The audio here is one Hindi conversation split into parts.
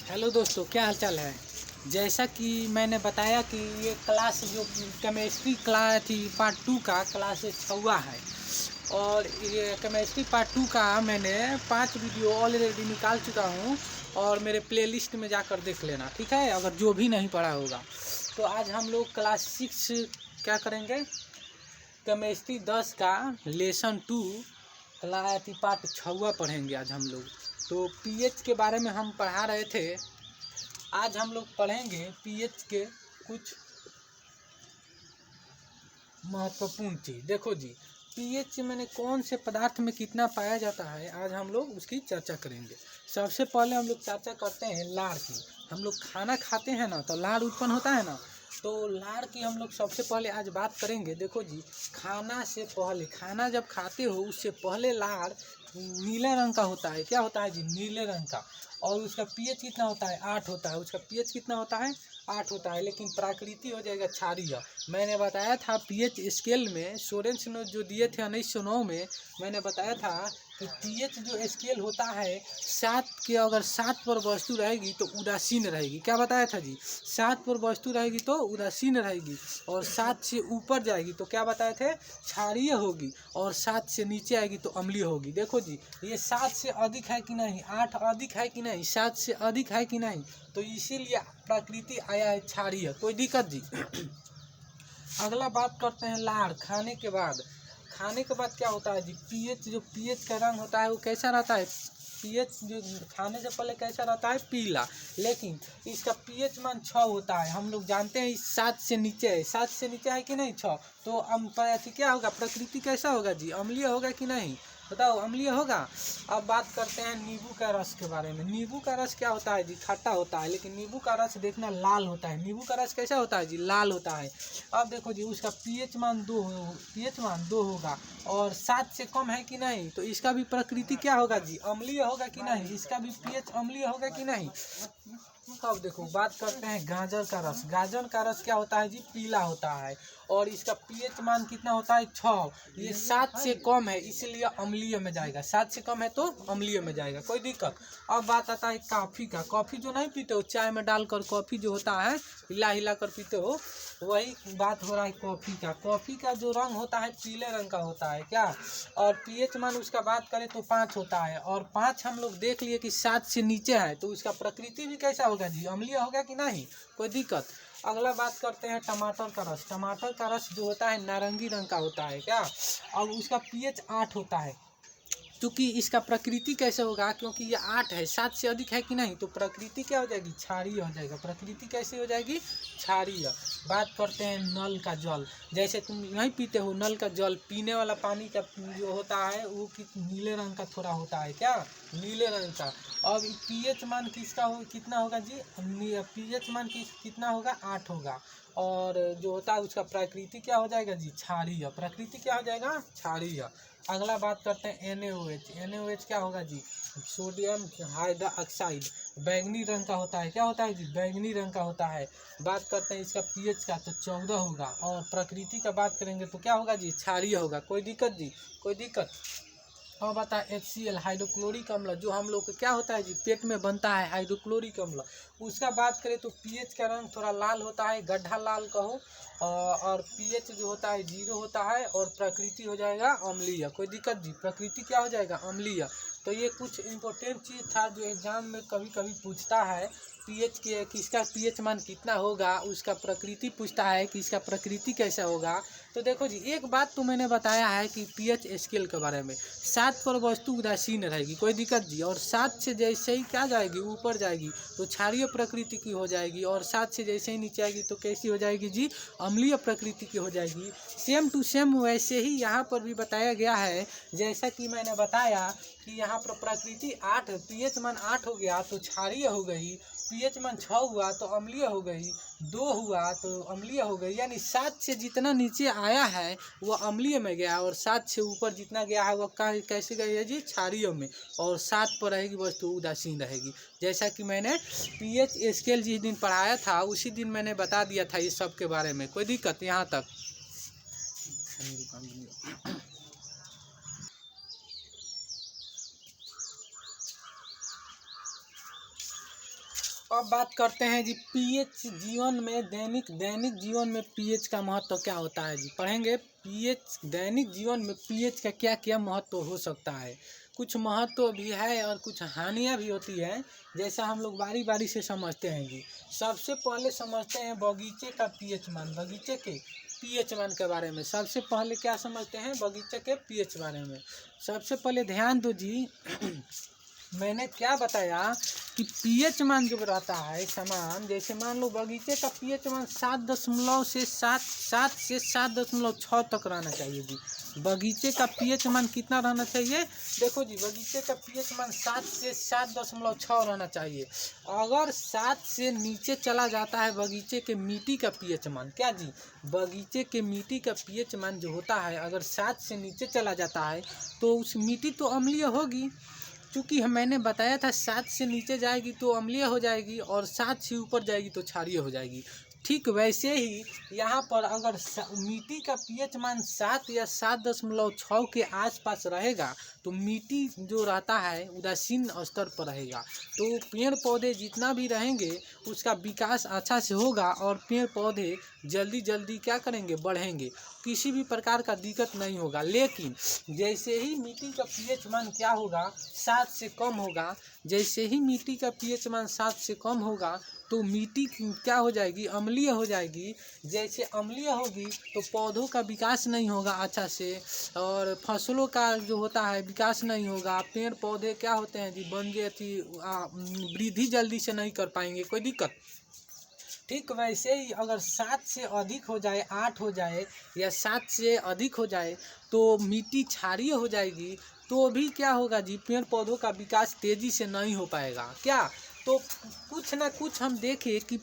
हेलो दोस्तों, क्या हाल चाल है। जैसा कि मैंने बताया कि ये क्लास जो केमिस्ट्री क्लास थी पार्ट 2 का क्लास 6वां है। और ये केमिस्ट्री पार्ट 2 का मैंने 5 वीडियो ऑलरेडी निकाल चुका हूँ और मेरे प्लेलिस्ट में जाकर देख लेना, ठीक है, अगर जो भी नहीं पढ़ा होगा। तो आज हम लोग क्लास 6 क्या करेंगे, केमिस्ट्री 10 का लेसन 2 क्लास पार्ट 6वां पढ़ेंगे आज हम लोग। तो पीएच के बारे में हम पढ़ा रहे थे, आज हम लोग पढ़ेंगे पीएच के कुछ महत्वपूर्ण चीज़। देखो जी, पीएच मैंने कौन से पदार्थ में कितना पाया जाता है, आज हम लोग उसकी चर्चा करेंगे। सबसे पहले हम लोग चर्चा करते हैं लार की। हम लोग खाना खाते हैं ना, तो लार उत्पन्न होता है ना, तो लार की हम लोग सबसे पहले आज बात करेंगे। देखो जी, खाना से पहले, खाना जब खाते हो उससे पहले लार नीले रंग का होता है। क्या होता है जी? नीले रंग का। और उसका पीएच कितना होता है? 8 होता है। उसका पीएच कितना होता है? 8 होता है। लेकिन प्राकृतिक हो जाएगा क्षारीय। मैंने बताया था पीएच स्केल में, सोरेंस ने जो दिए थे 1909 में, मैंने बताया था कि पीएच जो स्केल होता है 7 के, अगर 7 पर वस्तु रहेगी तो उदासीन रहेगी। क्या बताया था जी? 7 पर वस्तु रहेगी तो उदासीन रहेगी, और 7 से ऊपर जाएगी तो क्या बताए थे? क्षारीय होगी, और 7 से नीचे आएगी तो अम्लीय होगी। देखो जी, ये 7 से अधिक है कि नहीं, 8 अधिक है कि नहीं, 7 से अधिक है कि नहीं, तो इसीलिए प्रकृति आया है क्षारीय। कोई दिक्कत जी? अगला बात करते हैं लार खाने के बाद। खाने के बाद क्या होता है जी? पीएच, जो पीएच का रंग होता है वो कैसा रहता है? पीएच जो खाने से पहले कैसा रहता है? पीला। लेकिन इसका पीएच मान 6 होता है। हम लोग जानते हैं इस 7 से नीचे है। 7 से नीचे है कि नहीं? 6। तो क्या होगा? प्रकृति कैसा होगा जी? अम्लीय होगा कि नहीं? बताओ, अम्लीय होगा। अब बात करते हैं नींबू का रस के बारे में। नींबू का रस क्या होता है जी? खट्टा होता है, लेकिन नींबू का रस देखना लाल होता है। नींबू का रस कैसा होता है जी? लाल होता है। अब देखो जी, उसका पीएच मान 2 होगा, और 7 से कम है कि नहीं, तो इसका भी प्रकृति क्या होगा जी? अम्लीय होगा कि नहीं? इसका भी पीएच अम्लीय होगा कि नहीं? अब देखो, बात करते हैं गाजर का रस। गाजर का रस क्या होता है जी? पीला होता है, और इसका पीएच मान कितना होता है? 6। ये 7 से कम है, इसलिए अम्लीय में जाएगा। 7 से कम है तो अम्लीय में जाएगा। कोई दिक्कत? अब बात आता है कॉफ़ी का। कॉफ़ी जो नहीं पीते हो, चाय में डालकर कॉफ़ी जो होता है हिला हिला कर पीते हो, वही बात हो रहा है कॉफ़ी का। कॉफ़ी का जो रंग होता है पीले रंग का होता है। क्या? और पीएच मान उसका बात करें तो 5 होता है, और 5 हम लोग देख लिए कि 7 से नीचे है, तो उसका प्रकृति भी कैसा होगा जी? अम्लीय होगा कि नहीं? कोई दिक्कत? अगला बात करते हैं टमाटर का रस। टमाटर का रस जो होता है नारंगी रंग का होता है। क्या? और उसका पीएच 8 होता है। क्योंकि इसका प्रकृति कैसे होगा? क्योंकि ये 8 है, 7 से अधिक है कि नहीं, तो प्रकृति क्या हो जाएगी? क्षारीय हो जाएगा। प्रकृति कैसे हो जाएगी? क्षारीय। बात करते हैं नल का जल। जैसे तुम नहीं पीते हो नल का जल, पीने वाला पानी का जो होता है वो नीले रंग का थोड़ा होता है। क्या? नीले रंग का। अब पीएच मान किसका हो, कितना होगा जी? पीएच मान कितना होगा? 8 होगा। और जो होता है उसका प्रकृति क्या हो जाएगा जी? क्षारीय। प्रकृति क्या हो जाएगा? क्षारीय। अगला बात करते हैं NaOH। NaOH क्या होगा जी? Sodium hydroxide. बैंगनी रंग का होता है। क्या होता है जी? बैंगनी रंग का होता है। बात करते हैं इसका पीएच का, तो 14 होगा। और प्रकृति का बात करेंगे तो क्या होगा जी? क्षारीय होगा। कोई दिक्कत जी? कोई दिक्कत? और बता HCl हाइड्रोक्लोरिक अम्ल, जो हम लोग को क्या होता है जी? पेट में बनता है हाइड्रोक्लोरिक अम्ल। उसका बात करें तो पीएच का रंग थोड़ा लाल होता है, गड्ढा लाल कहो। और पीएच जो होता है 0 होता है, और प्रकृति हो जाएगा अम्लीय। कोई दिक्कत जी? प्रकृति क्या हो जाएगा? अम्लीय। तो ये कुछ इंपॉर्टेंट चीज़ था जो एग्जाम में कभी कभी पूछता है। पीएच के, किसका पीएच मान कितना होगा, उसका प्रकृति पूछता है कि इसका प्रकृति कैसा होगा। तो देखो जी, एक बात तो मैंने बताया है कि पीएच स्केल के बारे में, 7 पर वस्तु उदासीन रहेगी। कोई दिक्कत जी? और 7 से जैसे ही क्या जाएगी? ऊपर जाएगी तो क्षारीय प्रकृति की हो जाएगी, और 7 से जैसे ही नीचे आएगी तो कैसी हो जाएगी जी? अम्लीय प्रकृति की हो जाएगी। सेम टू सेम वैसे ही यहाँ पर भी बताया गया है। जैसा कि मैंने बताया कि यहाँ पर प्रकृति 8, पीएच मान 8 हो गया तो क्षारीय हो गई, पीएच मान 6 हुआ तो अम्लीय हो गई, 2 हुआ तो अम्लीय हो गई। यानी 7 से जितना नीचे आया है वो अम्लीय में गया, और 7 से ऊपर जितना गया है वो कैसे गई है जी? क्षारीय में। और 7 पर रहेगी वस्तु उदासीन रहेगी। जैसा कि मैंने पीएच स्केल जिस दिन पढ़ाया था उसी दिन मैंने बता दिया था इस सब के बारे में। कोई दिक्कत यहाँ तक? अब बात करते हैं जी पीएच जीवन में दैनिक जीवन में पीएच का महत्व क्या होता है जी, पढ़ेंगे पीएच दैनिक जीवन में पीएच का क्या क्या महत्व हो सकता है। कुछ महत्व भी है और कुछ हानियाँ भी होती है, जैसा हम लोग बारी बारी से समझते हैं जी। सबसे पहले समझते हैं बगीचे का पीएच मान, बगीचे के पीएच मान के बारे में। सबसे पहले क्या समझते हैं बगीचे के पीएच बारे में। सबसे पहले ध्यान दो जी मैंने क्या बताया कि पीएच मान जब रहता है समान, जैसे मान लो बगीचे का पीएच मान 7.6 तक रहना चाहिए जी। बगीचे का पीएच मान कितना रहना चाहिए, देखो जी बगीचे का पीएच मान 7 से 7.6 रहना चाहिए। अगर 7 से नीचे चला जाता है बगीचे के मिट्टी का पीएच मान, क्या जी बगीचे के मिट्टी का पीएच मान जो होता है अगर 7 से नीचे चला जाता है तो उस मिट्टी तो अम्लीय होगी, क्योंकि मैंने बताया था 7 से नीचे जाएगी तो अम्लीय हो जाएगी और 7 से ऊपर जाएगी तो क्षारीय हो जाएगी। ठीक वैसे ही यहाँ पर अगर मिट्टी का पीएच मान 7 या 7.6 के आसपास रहेगा तो मिट्टी जो रहता है उदासीन स्तर पर रहेगा, तो पेड़ पौधे जितना भी रहेंगे उसका विकास अच्छा से होगा और पेड़ पौधे जल्दी जल्दी क्या करेंगे बढ़ेंगे, किसी भी प्रकार का दिक्कत नहीं होगा। लेकिन जैसे ही मिट्टी का पीएच मान क्या होगा 7 से कम होगा, जैसे ही मिट्टी का पीएच मान 7 से कम होगा तो मिट्टी क्या हो जाएगी अम्लीय हो जाएगी। जैसे अम्लीय होगी तो पौधों का विकास नहीं होगा अच्छा से और फसलों का जो होता है विकास नहीं होगा। पेड़ पौधे क्या होते हैं जी बंजे वृद्धि जल्दी से नहीं कर पाएंगे, कोई दिक्कत। ठीक वैसे ही अगर 7 से अधिक हो जाए, 8 हो जाए या 7 से अधिक हो जाए तो मिट्टी क्षारीय हो जाएगी, तो भी क्या होगा जी पेड़ पौधों का विकास तेज़ी से नहीं हो पाएगा। क्या तो कुछ ना कुछ हम देखें कि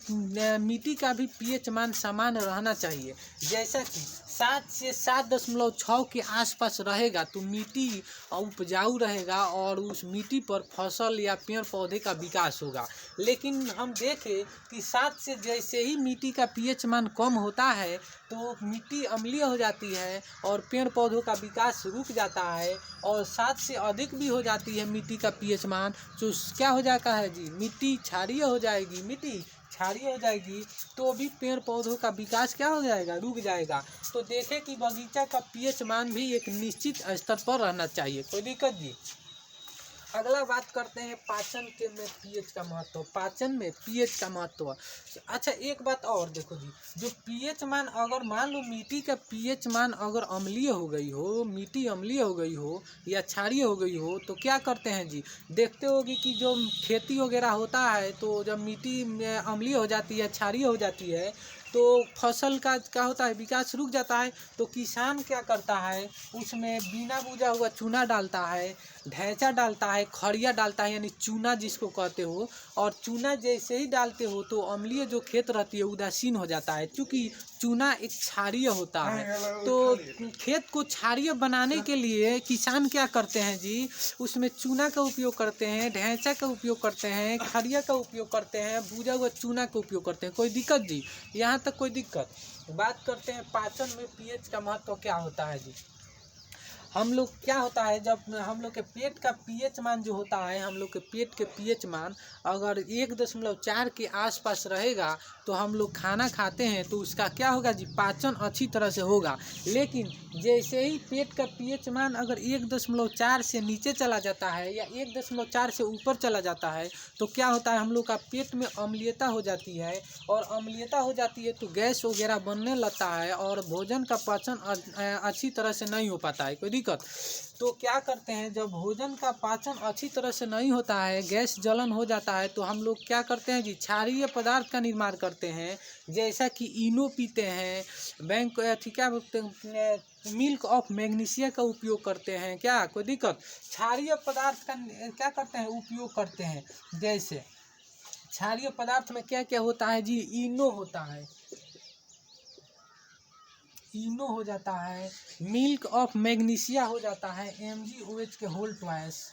मिट्टी का भी पीएच मान समान रहना चाहिए। जैसा कि 7 से 7.6 के आसपास रहेगा तो मिट्टी उपजाऊ रहेगा और उस मिट्टी पर फसल या पेड़ पौधे का विकास होगा। लेकिन हम देखें कि 7 से जैसे ही मिट्टी का पीएच मान कम होता है तो मिट्टी अम्लीय हो जाती है और पेड़ पौधों का विकास रुक जाता है, और 7 से अधिक भी हो जाती है मिट्टी का पीएच मान तो क्या हो जाता है जी मिट्टी क्षारीय हो जाएगी। मिट्टी क्षारीय हो जाएगी तो भी पेड़ पौधों का विकास क्या हो जाएगा रुक जाएगा। तो देखें कि बगीचा का पीएच मान भी एक निश्चित स्तर पर रहना चाहिए, कोई दिक्कत जी। अगला बात करते हैं पाचन के में पीएच का महत्व, पाचन में पीएच का महत्व। अच्छा एक बात और देखो जी, जो पीएच मान अगर मान लो मिट्टी का पीएच मान अगर अम्लीय हो गई हो, मिट्टी अम्लीय हो गई हो या क्षारीय हो गई हो तो क्या करते हैं जी, देखते होगी कि जो खेती वगैरह होता है तो जब मिट्टी में अम्लीय हो जाती है क्षारीय हो जाती है तो फसल का क्या होता है विकास रुक जाता है। तो किसान क्या करता है उसमें बिना बुझा हुआ चूना डालता है, ढैंचा डालता है, खड़िया डालता है यानी चूना जिसको कहते हो, और चूना जैसे ही डालते हो तो अम्लीय जो खेत रहती है उदासीन हो जाता है, क्योंकि चूना एक क्षारीय होता है। तो खेत को क्षारीय बनाने के लिए किसान क्या करते हैं जी उसमें चूना का उपयोग करते हैं, ढैंचा का उपयोग करते हैं, खड़िया का उपयोग करते हैं, भुजा हुआ चूना का उपयोग करते हैं, कोई दिक्कत जी यहाँ तक कोई दिक्कत। बात करते हैं पाचन में पीएच का महत्व क्या होता है जी। हम लोग क्या होता है जब हम लोग के पेट का पीएच मान जो होता है, हम लोग के पेट के पीएच मान अगर 1.4 के आसपास रहेगा तो हम लोग खाना खाते हैं तो उसका क्या होगा जी पाचन अच्छी तरह से होगा। लेकिन जैसे ही पेट का पीएच मान अगर 1.4 से नीचे चला जाता है या 1.4 से ऊपर चला जाता है तो क्या होता है हम लोग का पेट में अम्लीयता हो जाती है, और अम्लीयता हो जाती है तो गैस वगैरह बनने लगता है और भोजन का पाचन अच्छी तरह से नहीं हो पाता है, कोई दिक्कत। तो क्या करते हैं जब भोजन का पाचन अच्छी तरह से नहीं होता है, गैस जलन हो जाता है, तो हम लोग क्या करते हैं जी क्षारीय पदार्थ का निर्माण करते हैं, जैसा कि इनो पीते हैं, बैंक क्या बोलते हैं मिल्क ऑफ मैग्नीशिया का उपयोग करते हैं, क्या कोई दिक्कत। क्षारीय पदार्थ का क्या करते हैं उपयोग करते हैं, जैसे क्षारीय पदार्थ में क्या क्या होता है जी इनो होता है, इनो हो जाता है, मिल्क ऑफ मैग्नीशिया हो जाता है, MgOH के होल ट्वाइस,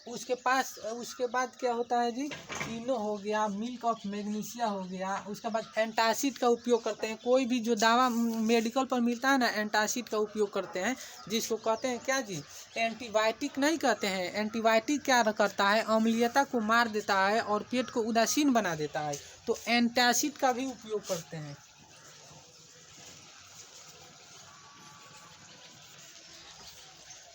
उसके बाद क्या होता है जी, इनो हो गया, मिल्क ऑफ मैग्नीशिया हो गया। उसके बाद एंटासिड का उपयोग करते हैं। कोई भी जो दवा मेडिकल पर मिलता है ना, एंटासिड का उपयोग करते हैं, जिसको कहते हैं क्या जी, एंटीबायोटिक नहीं कहते हैं। एंटीबायोटिक क्या करता है, अम्लीयता को मार देता है और पेट को उदासीन बना देता है। तो एंटासिड का भी उपयोग करते हैं।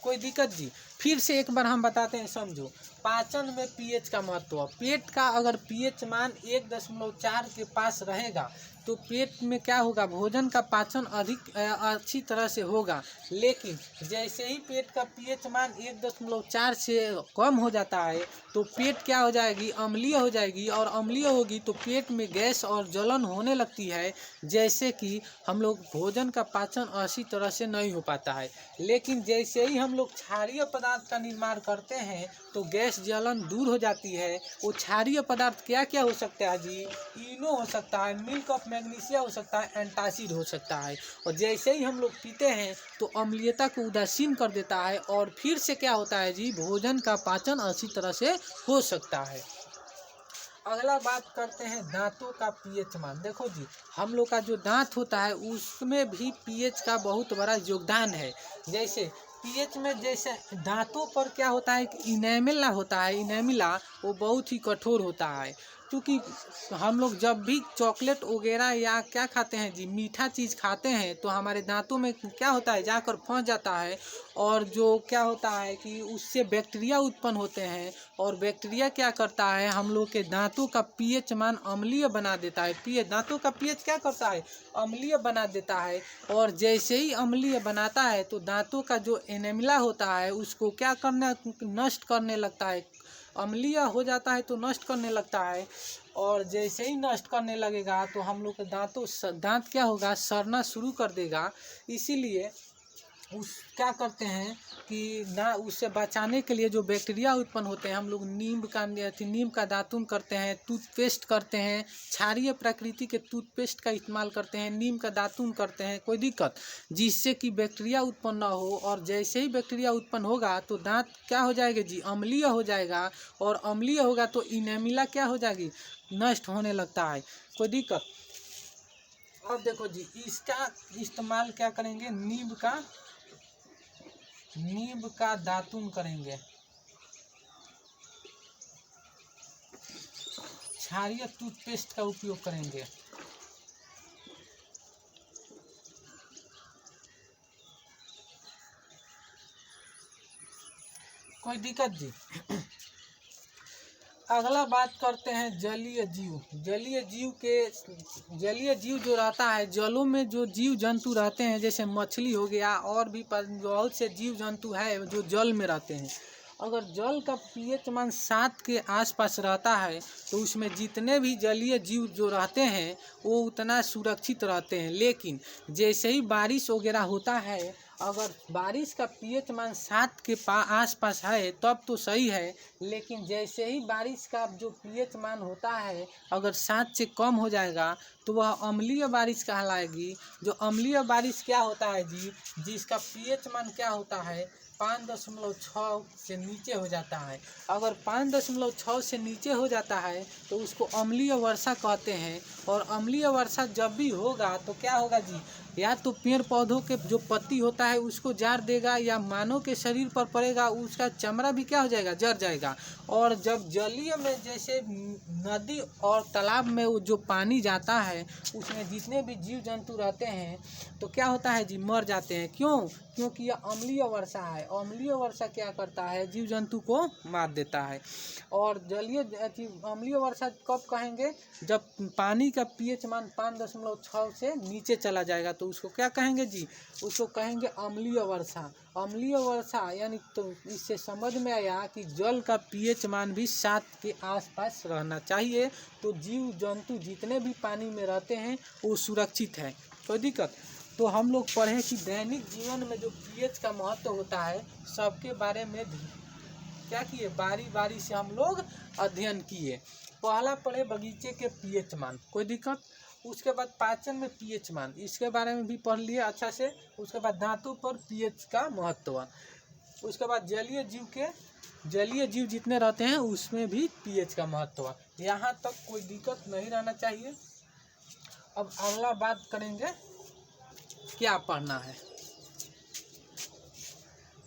कोई दिक्कत जी? फिर से एक बार हम बताते हैं, समझो। पाचन में पीएच का महत्व। पेट का अगर पीएच मान 1.4 के पास रहेगा तो पेट में क्या होगा, भोजन का पाचन अधिक अच्छी तरह से होगा। लेकिन जैसे ही पेट का पीएच मान 1.4 से कम हो जाता है तो पेट क्या हो जाएगी, अम्लीय हो जाएगी। और अम्लीय होगी तो पेट में गैस और जलन होने लगती है, जैसे कि हम लोग भोजन का पाचन अच्छी तरह से नहीं हो पाता है। लेकिन जैसे ही हम लोग क्षारीय पदार्थ का निर्माण करते हैं तो गैस जलन दूर हो जाती है। वो क्षारीय पदार्थ क्या क्या हो सकता है जी, इनो हो सकता है, मिल्क ऑफ मैग्नीशिया हो सकता है, एंटासिड हो सकता है। और जैसे ही हम लोग पीते हैं तो अम्लीयता को उदासीन कर देता है और फिर से क्या होता है जी, भोजन का पाचन अच्छी तरह से हो सकता है। अगला बात करते हैं दांतों का पीएच मान। देखो जी, हम लोग का जो दांत होता है उसमें भी पीएच का बहुत बड़ा योगदान है। जैसे पीएच में, जैसे दांतों पर क्या होता है कि इनेमिला होता है, इनेमिला वो बहुत ही कठोर होता है। क्योंकि हम लोग जब भी चॉकलेट वगैरह या क्या खाते हैं जी, मीठा चीज़ खाते हैं तो हमारे दांतों में क्या होता है, जाकर फंस जाता है। और जो क्या होता है कि उससे बैक्टीरिया उत्पन्न होते हैं और बैक्टीरिया क्या करता है, हम लोग के दांतों का पीएच मान अम्लीय बना देता है। दांतों का पीएच क्या करता है, अम्लीय बना देता है। और जैसे ही अम्लीय बनाता है तो दांतों का जो एनेमिला होता है उसको क्या करना, नष्ट करने लगता है। अम्लीय हो जाता है तो नष्ट करने लगता है। और जैसे ही नष्ट करने लगेगा तो हम लोग के दांत क्या होगा, सड़ना शुरू कर देगा। इसीलिए क्या करते हैं कि ना, उससे बचाने के लिए जो बैक्टीरिया उत्पन्न होते हैं, हम लोग नीम का दातुन करते हैं, टूथपेस्ट करते हैं, क्षारीय प्रकृति के टूथपेस्ट का इस्तेमाल करते हैं, नीम का दातुन करते हैं। कोई दिक्कत, जिससे कि बैक्टीरिया उत्पन्न ना हो। और जैसे ही बैक्टीरिया उत्पन्न होगा तो दांत क्या हो जाएगा जी, अम्लीय हो जाएगा। और अम्लीय होगा तो इनेमिला क्या हो जाएगी, नष्ट होने लगता है। कोई दिक्कत? अब देखो जी, इसका इस्तेमाल क्या करेंगे, नीम का दातुन करेंगे, क्षारीय टूथपेस्ट का उपयोग करेंगे। कोई दिक्कत जी? अगला बात करते हैं जलीय जीव। जलीय जीव जो रहता है, जलों में जो जीव जंतु रहते हैं, जैसे मछली हो गया, और भी बहुत से जीव जंतु है जो जल में रहते हैं। अगर जल का पीएच मान 7 के आसपास रहता है तो उसमें जितने भी जलीय जीव जो रहते हैं वो उतना सुरक्षित रहते हैं। लेकिन जैसे ही बारिश वगैरह होता है, अगर बारिश का पीएच मान 7 के आसपास है तब तो सही है। लेकिन जैसे ही बारिश का जो पीएच मान होता है अगर 7 से कम हो जाएगा तो वह अम्लीय बारिश कहलाएगी। जो अम्लीय बारिश क्या होता है जी, जिसका पीएच मान क्या होता है, 5.6 से नीचे हो जाता है। अगर 5.6 से नीचे हो जाता है तो उसको अम्लीय वर्षा कहते हैं। और अम्लीय वर्षा जब भी होगा तो क्या होगा जी, या तो पेड़ पौधों के जो पत्ती होता है उसको जार देगा, या मानव के शरीर पर पड़ेगा, उसका चमड़ा भी क्या हो जाएगा, जर जाएगा। और जब जलीय में, जैसे नदी और तालाब में वो जो पानी जाता है उसमें जितने भी जीव जंतु रहते हैं तो क्या होता है जी, मर जाते हैं। क्यों? क्योंकि यह अम्लीय वर्षा है। अम्लीय वर्षा क्या करता है, जीव जंतु को मार देता है। और अम्लीय वर्षा कब कहेंगे, जब पानी का पीएच मान 5.6 से नीचे चला जाएगा तो उसको क्या कहेंगे जी, उसको कहेंगे अम्लीय वर्षा। अम्लीय वर्षा यानी, तो इससे समझ में आया कि जल का पीएच मान भी 7 के आसपास रहना चाहिए। तो जीव जंतु जितने भी पानी में रहते हैं वो सुरक्षित है। कोई दिक्कत? तो हम लोग पढ़े कि दैनिक जीवन में जो पीएच का महत्व होता है सबके बारे में क्या किए, बारी बारी से हम लोग अध्ययन किए। पहला पढ़े बगीचे के पीएच मान। कोई दिक्कत? उसके बाद पाचन में पीएच मान, इसके बारे में भी पढ़ लिए अच्छा से। उसके बाद दांतों पर पीएच का महत्व। उसके बाद जलीय जीव के जलीय जीव जितने रहते हैं उसमें भी पीएच का महत्व है। यहाँ तक कोई दिक्कत नहीं रहना चाहिए। अब अगला बात करेंगे क्या पढ़ना है।